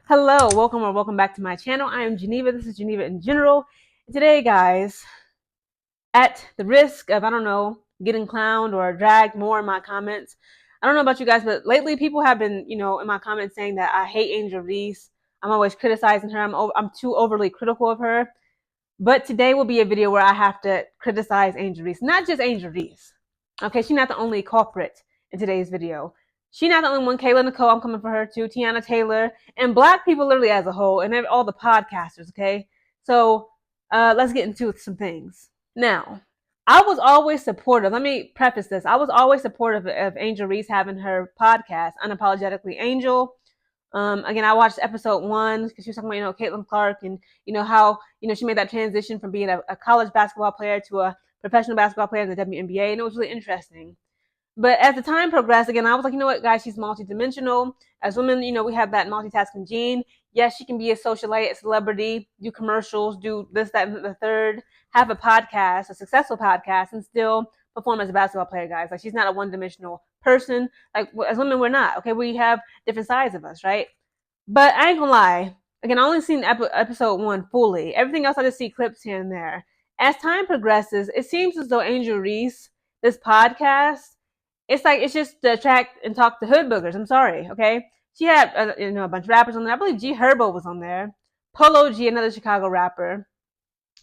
Hello, welcome or welcome back to my channel. I am Geneva. This is Geneva in general. And today, guys, at the risk of, getting clowned or dragged more in my comments, I don't know about you guys, but lately people have been, in my comments saying that I hate Angel Reese. I'm always criticizing her. I'm too overly critical of her. But today will be a video where I have to criticize Angel Reese. Not just Angel Reese. Okay, she's not the only culprit in today's video. She's not the only one. Kayla Nicole, I'm coming for her too. Tiana Taylor, and Black people literally as a whole, and all the podcasters, okay? So let's get into some things. Now, I was always supportive. Let me preface this. I was always supportive of Angel Reese having her podcast, Unapologetically Angel. Again, I watched episode 1 because she was talking about, Caitlin Clark and, how, she made that transition from being a college basketball player to a professional basketball player in the WNBA. And it was really interesting. But as the time progressed, again, I was like, you know what, guys, she's multidimensional. As women, we have that multitasking gene. Yes, she can be a socialite, a celebrity, do commercials, do this, that, and the third, have a podcast, a successful podcast, and still perform as a basketball player, guys. Like, she's not a one-dimensional person. Like, as women, we're not, okay? We have different sides of us, right? But I ain't gonna lie. Again, I only seen episode 1 fully. Everything else, I just see clips here and there. As time progresses, it seems as though Angel Reese, this podcast, it's just to attract and talk to hood boogers. I'm sorry, okay? She had a bunch of rappers on there. I believe G Herbo was on there, Polo G, another Chicago rapper,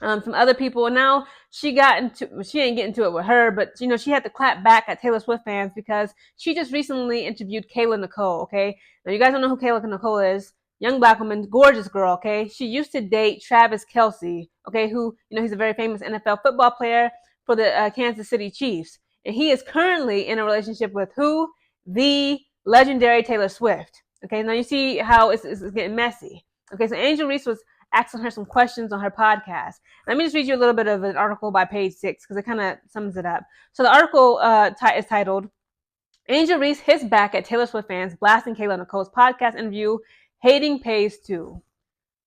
some other people. And now she ain't getting into it with her, but she had to clap back at Taylor Swift fans because she just recently interviewed Kayla Nicole. Okay, now you guys don't know who Kayla Nicole is. Young Black woman, gorgeous girl. Okay, she used to date Travis Kelce. Okay, who he's a very famous NFL football player for the Kansas City Chiefs. And he is currently in a relationship with who? The legendary Taylor Swift. Okay, now you see how it's getting messy. Okay, so Angel Reese was asking her some questions on her podcast. Let me just read you a little bit of an article by page 6 because it kind of sums it up. So the article is titled, Angel Reese hits back at Taylor Swift fans blasting Kayla Nicole's podcast interview, Hating Pays Too.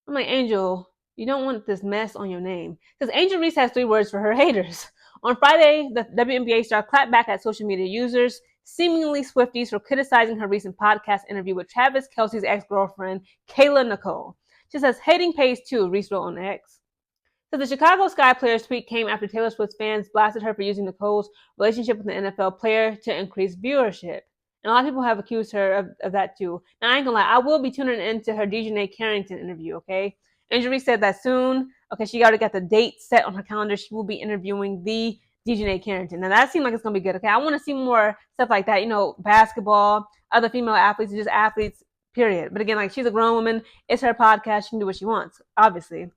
I'm like, Angel, you don't want this mess on your name. Because Angel Reese has 3 words for her haters. On Friday, the WNBA star clapped back at social media users, seemingly Swifties, for criticizing her recent podcast interview with Travis Kelce's ex-girlfriend, Kayla Nicole. She says, hating pays too, Reese wrote on X. So the Chicago Sky player's tweet came after Taylor Swift's fans blasted her for using Nicole's relationship with an NFL player to increase viewership. And a lot of people have accused her of that too. Now, I ain't gonna lie, I will be tuning into her Dejanay Carrington interview, okay? Angel Reese said that soon. Okay, she already got the date set on her calendar. She will be interviewing the Dejanay Carrington. Now, that seems like it's gonna be good, okay? I wanna see more stuff like that, basketball, other female athletes, just athletes, period. But again, like, she's a grown woman. It's her podcast. She can do what she wants, obviously.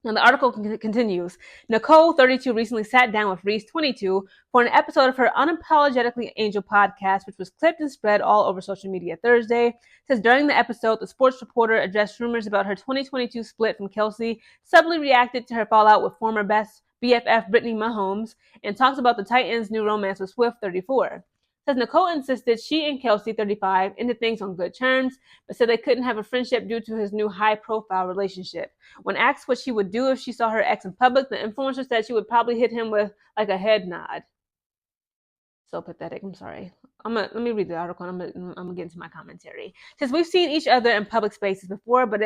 Now, the article continues. Nicole, 32, recently sat down with Reese, 22, for an episode of her Unapologetically Angel podcast, which was clipped and spread all over social media Thursday. It says during the episode, the sports reporter addressed rumors about her 2022 split from Kelce, subtly reacted to her fallout with former best BFF Brittany Mahomes, and talks about the Titans' new romance with Swift, 34. Says Nicole insisted she and Kelce, 35, ended things on good terms, but said they couldn't have a friendship due to his new high-profile relationship. When asked what she would do if she saw her ex in public, the influencer said she would probably hit him with like a head nod. So pathetic. I'm sorry. Let me read the article and I'm gonna get into my commentary. Since we've seen each other in public spaces before, but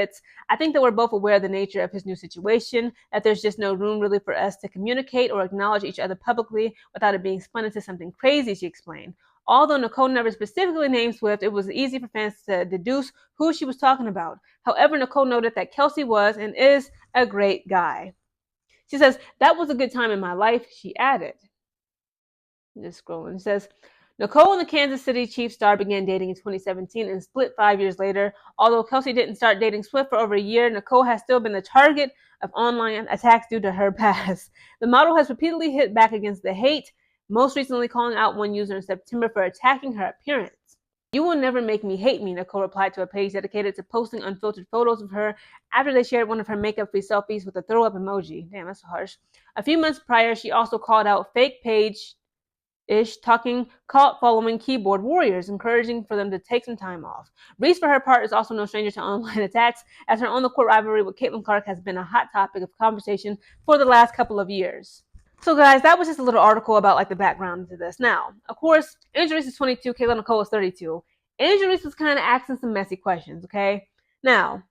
I think that we're both aware of the nature of his new situation, that there's just no room really for us to communicate or acknowledge each other publicly without it being spun into something crazy, she explained. Although Nicole never specifically named Swift, it was easy for fans to deduce who she was talking about. However, Nicole noted that Kelce was and is a great guy. She says, that was a good time in my life, she added. Just scrolling. It says, Nicole and the Kansas City Chiefs star began dating in 2017 and split 5 years later. Although Kelce didn't start dating Swift for over a year, Nicole has still been the target of online attacks due to her past. The model has repeatedly hit back against the hate, most recently calling out one user in September for attacking her appearance. You will never make me hate me, Nicole replied to a page dedicated to posting unfiltered photos of her after they shared one of her makeup-free selfies with a throw-up emoji. Damn, that's harsh. A few months prior, she also called out fake page talking cult following keyboard warriors, encouraging for them to take some time off. Reese, for her part, is also no stranger to online attacks, as her on-the-court rivalry with Caitlin Clark has been a hot topic of conversation for the last couple of years. So, guys, that was just a little article about like the background to this. Now, of course, Angel Reese is 22, Kayla Nicole is 32. Angel Reese was kind of asking some messy questions, okay? Now,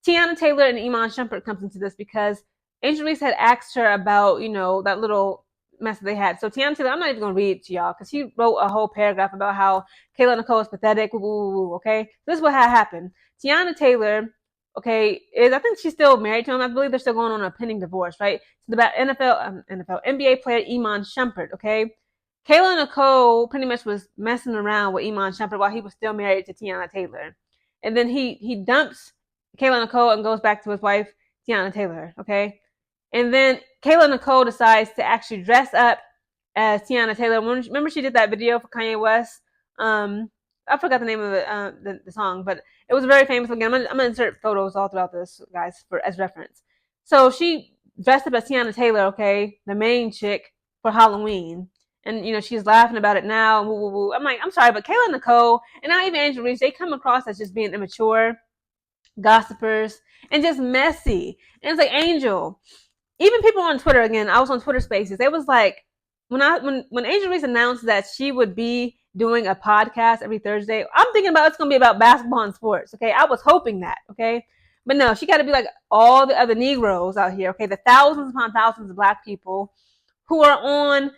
Tiana Taylor and Iman Shumpert comes into this because Angel Reese had asked her about, that little mess that they had. So Tiana Taylor, I'm not even going to read it to y'all because she wrote a whole paragraph about how Kayla Nicole is pathetic. Woo, woo, woo, okay? This is what had happened. Tiana Taylor, okay, I think she's still married to him. I believe they're still going on a pending divorce, right? It's about NBA player Iman Shumpert, okay? Kayla Nicole pretty much was messing around with Iman Shumpert while he was still married to Tiana Taylor. And then he dumps Kayla Nicole and goes back to his wife, Tiana Taylor, okay? And then Kayla Nicole decides to actually dress up as Tiana Taylor. Remember she did that video for Kanye West? I forgot the name of it, the song, but it was very famous. Again, I'm gonna insert photos all throughout this, guys, as reference. So she dressed up as Tiana Taylor, okay, the main chick, for Halloween. And she's laughing about it now. Woo, woo, woo. I'm like, I'm sorry, but Kayla Nicole and now even Angel Reese, they come across as just being immature, gossipers, and just messy. And it's like, Angel, even people on Twitter, again, I was on Twitter Spaces. They was like, when Angel Reese announced that she would be doing a podcast every Thursday, I'm thinking about it's gonna be about basketball and sports. Okay, I was hoping that. Okay, but no, she got to be like all the other Negroes out here. Okay, the thousands upon thousands of Black people who are on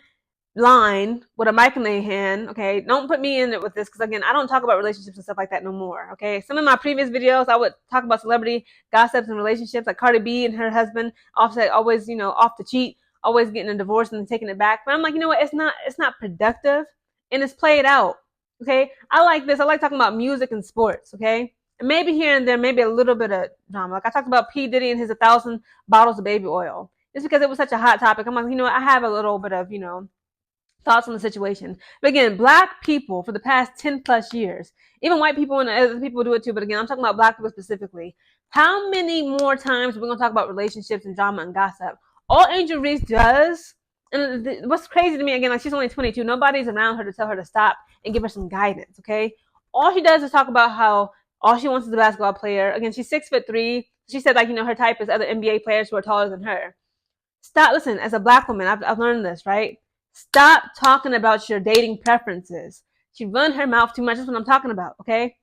line with a mic in their hand. Okay, don't put me in it with this because again, I don't talk about relationships and stuff like that no more. Okay, some of my previous videos I would talk about celebrity gossips and relationships, like Cardi B and her husband Offset, always off the cheat, always getting a divorce and then taking it back. But I'm like, you know what, it's not productive and it's played out. Okay, I like this. I like talking about music and sports. Okay, and maybe here and there, maybe a little bit of drama. Like I talked about P Diddy and his 1,000 bottles of baby oil, just because it was such a hot topic. I'm like, I have a little bit of thoughts on the situation. But again, Black people for the past 10 plus years, even white people and other people do it too, but again, I'm talking about Black people specifically. How many more times are we going to talk about relationships and drama and gossip? All Angel Reese does, and what's crazy to me, again, like she's only 22, nobody's around her to tell her to stop and give her some guidance, okay? All she does is talk about how all she wants is a basketball player. Again, she's 6'3". She said, like, her type is other NBA players who are taller than her. Stop, listen, as a Black woman, I've learned this, right? Stop talking about your dating preferences. She run her mouth too much. That's what I'm talking about, okay?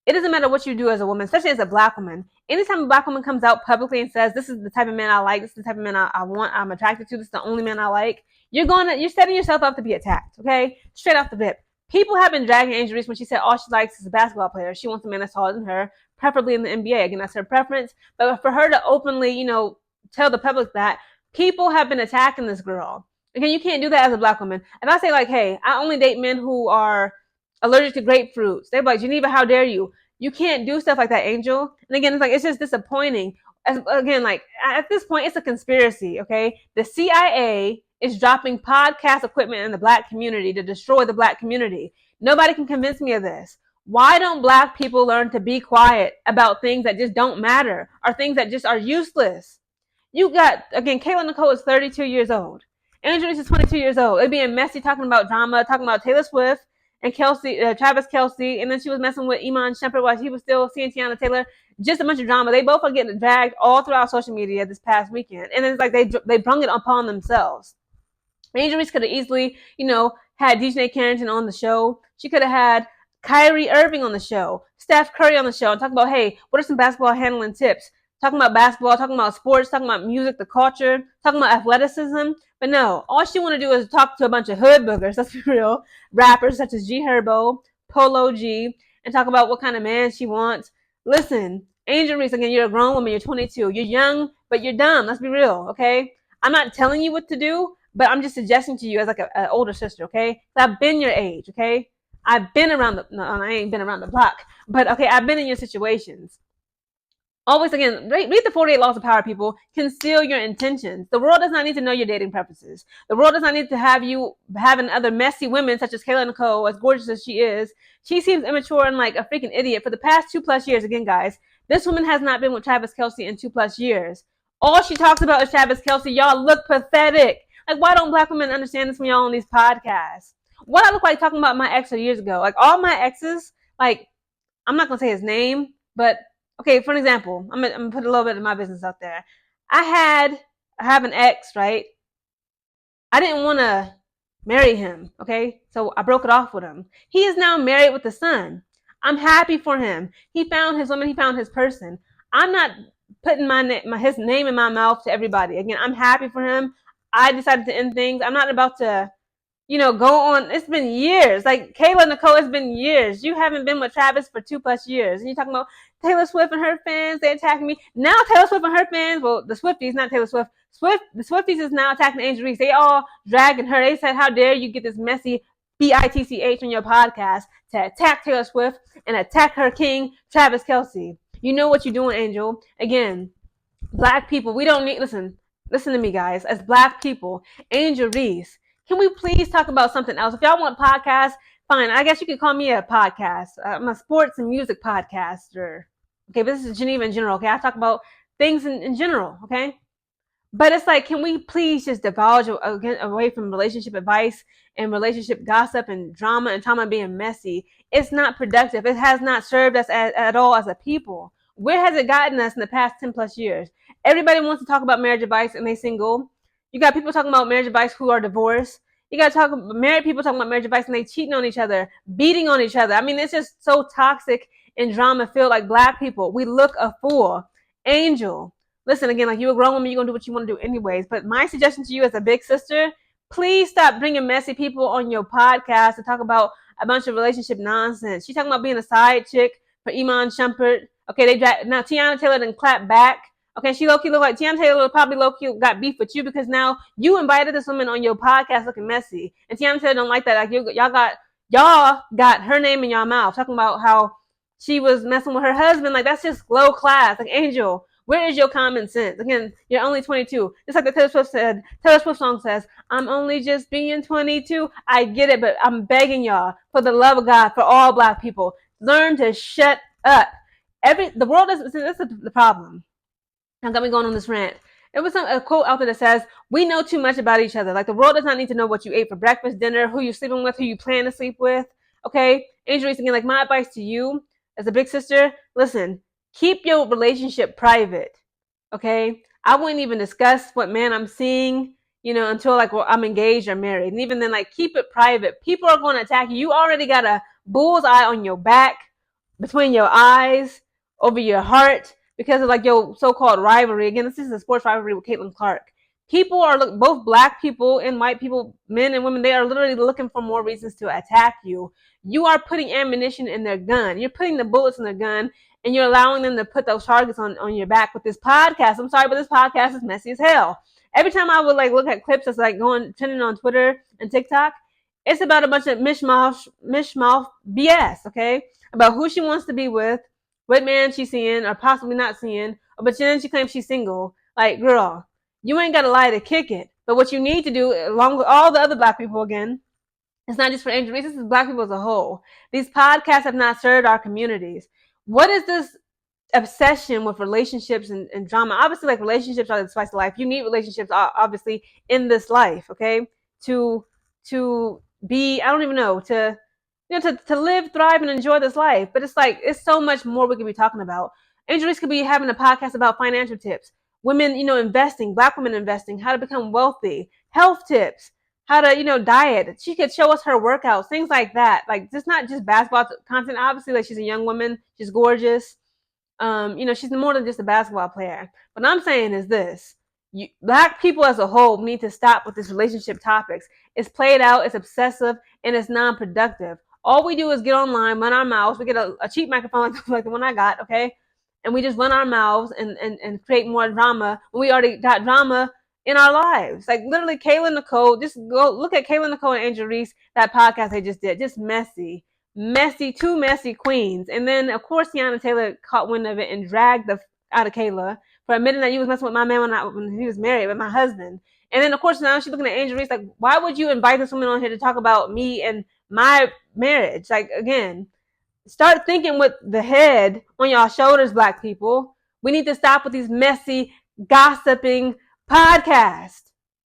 It doesn't matter what you do as a woman, especially as a Black woman. Anytime a Black woman comes out publicly and says, this is the type of man I like, this is the type of man I want, I'm attracted to, this is the only man I like, you're setting yourself up to be attacked, okay? Straight off the rip. People have been dragging Angel Reese when she said all she likes is a basketball player. She wants a man that's taller than her, preferably in the NBA. Again, that's her preference. But for her to openly, tell the public that, people have been attacking this girl. Again, you can't do that as a Black woman. If I say, like, hey, I only date men who are allergic to grapefruits, they're like, Geneva, how dare you? You can't do stuff like that, Angel. And again, it's like, it's just disappointing. Again, like, at this point, it's a conspiracy, okay? The CIA is dropping podcast equipment in the Black community to destroy the Black community. Nobody can convince me of this. Why don't Black people learn to be quiet about things that just don't matter or things that just are useless? You got, again, Kayla Nicole is 32 years old. Angel Reese is 22 years old. It being messy, talking about drama, talking about Taylor Swift and Travis Kelce, and then she was messing with Iman Shumpert while he was still seeing Tiana Taylor. Just a bunch of drama. They both are getting dragged all throughout social media this past weekend, and it's like they brung it upon themselves. Angel Reese could have easily, had DJ Carrington on the show. She could have had Kyrie Irving on the show, Steph Curry on the show, and talk about, hey, what are some basketball handling tips? Talking about basketball, talking about sports, talking about music, the culture, talking about athleticism. But no, all she want to do is talk to a bunch of hood boogers, let's be real, rappers such as G Herbo, Polo G, and talk about what kind of man she wants. Listen, Angel Reese, again, you're a grown woman, you're 22. You're young, but you're dumb. Let's be real, okay? I'm not telling you what to do, but I'm just suggesting to you as like an older sister, okay? I've been your age, okay? I've been around I ain't been around the block, but okay, I've been in your situations. Always, again, read the 48 Laws of Power, people. Conceal your intentions. The world does not need to know your dating preferences. The world does not need to have you having other messy women such as Kayla Nicole, as gorgeous as she is. She seems immature and like a freaking idiot for the past 2+ years. Again, guys, this woman has not been with Travis Kelce in 2+ years. All she talks about is Travis Kelce. Y'all look pathetic. Like, why don't Black women understand this when y'all on these podcasts? What I look like talking about my ex years ago. Like, all my exes, like, I'm not going to say his name, but okay, for an example, I'm gonna put a little bit of my business out there. I have an ex, right? I didn't want to marry him, okay? So I broke it off with him. He is now married with a son. I'm happy for him. He found his woman. He found his person. I'm not putting his name in my mouth to everybody. Again, I'm happy for him. I decided to end things. I'm not about to go on. It's been years. Like Kayla Nicole, it's been years. You haven't been with Travis for 2+ years. And you're talking about Taylor Swift and her fans, they attacking me. Now Taylor Swift and her fans, well, the Swifties, not Taylor Swift. The Swifties is now attacking Angel Reese. They all dragging her. They said, how dare you get this messy bitch on your podcast to attack Taylor Swift and attack her king, Travis Kelce. You know what you're doing, Angel. Again, Black people, we don't need, listen to me, guys. As Black people, Angel Reese, can we please talk about something else? If y'all want podcasts, fine. I guess you could call me a podcast. I'm a sports and music podcaster. Okay, but this is Geneva in general. Okay, I talk about things in general. Okay, but it's like, can we please just divulge away from relationship advice and relationship gossip and drama and trauma being messy? It's not productive. It has not served us at all as a people. Where has it gotten us in the past 10+ years? Everybody wants to talk about marriage advice and they single. You got people talking about marriage advice who are divorced. You got married people talking about marriage advice and they cheating on each other, beating on each other. I mean, it's just so toxic and drama filled. Like Black people, we look a fool. Angel, listen, again, like, you're a grown woman, you're going to do what you want to do anyways. But my suggestion to you as a big sister, please stop bringing messy people on your podcast to talk about a bunch of relationship nonsense. She's talking about being a side chick for Iman Shumpert. Okay, now Tiana Taylor didn't clap back. Okay, she low-key look like Tiana Taylor probably low-key got beef with you because now you invited this woman on your podcast looking messy. And Tiana Taylor don't like that. Like, y'all got her name in your mouth, talking about how she was messing with her husband. Like, that's just low class. Like, Angel, where is your common sense? Again, you're only 22. Just like the Taylor Swift song says, I'm only just being 22. I get it, but I'm begging y'all, for the love of God, for all Black people, learn to shut up. The world is, this is the problem. I'm gonna be going on this rant. It was a quote out there that says, we know too much about each other. Like, the world does not need to know what you ate for breakfast, dinner, who you're sleeping with, who you plan to sleep with. Okay? Angel Reese, again, like, my advice to you as a big sister, listen, keep your relationship private. Okay? I wouldn't even discuss what man I'm seeing, until like, well, I'm engaged or married. And even then, like, keep it private. People are going to attack you. You already got a bullseye on your back, between your eyes, over your heart, because of like your so-called rivalry. Again, this is a sports rivalry with Caitlin Clark. People are both Black people and white people, men and women, they are literally looking for more reasons to attack you. You are putting ammunition in their gun. You're putting the bullets in their gun, and you're allowing them to put those targets on your back with this podcast. I'm sorry, but this podcast is messy as hell. Every time I would like look at clips that's like trending on Twitter and TikTok, it's about a bunch of mishmash BS, okay? About who she wants to be with, what man she's seeing or possibly not seeing, but then she claims she's single. Like, girl, you ain't got to lie to kick it. But what you need to do, along with all the other Black people, again, it's not just for Angel Reese, this is Black people as a whole. These podcasts have not served our communities. What is this obsession with relationships and drama? Obviously, like, relationships are the spice of life. You need relationships, obviously, in this life, okay? To be, I don't even know, to live, thrive, and enjoy this life. But it's like, it's so much more we could be talking about. Angel Reese could be having a podcast about financial tips, women, investing, Black women investing, how to become wealthy, health tips, how to, diet. She could show us her workouts, things like that. Like, just not just basketball content. Obviously, like, she's a young woman, she's gorgeous. She's more than just a basketball player. What I'm saying is this. Black people as a whole need to stop with this relationship topics. It's played out, it's obsessive, and it's non-productive. All we do is get online, run our mouths. We get a cheap microphone like the one I got, okay? And we just run our mouths and create more drama when we already got drama in our lives. Like, literally, Kayla Nicole, just go look at Kayla Nicole and Angel Reese, that podcast they just did. Just messy, two messy queens. And then, of course, Tiana Taylor caught wind of it and dragged out of Kayla for admitting that you was messing with my man when he was married with my husband. And then, of course, now she's looking at Angel Reese like, why would you invite this woman on here to talk about me and my marriage? Like, again, start thinking with the head on y'all shoulders, Black people. We need to stop with these messy, gossiping podcasts.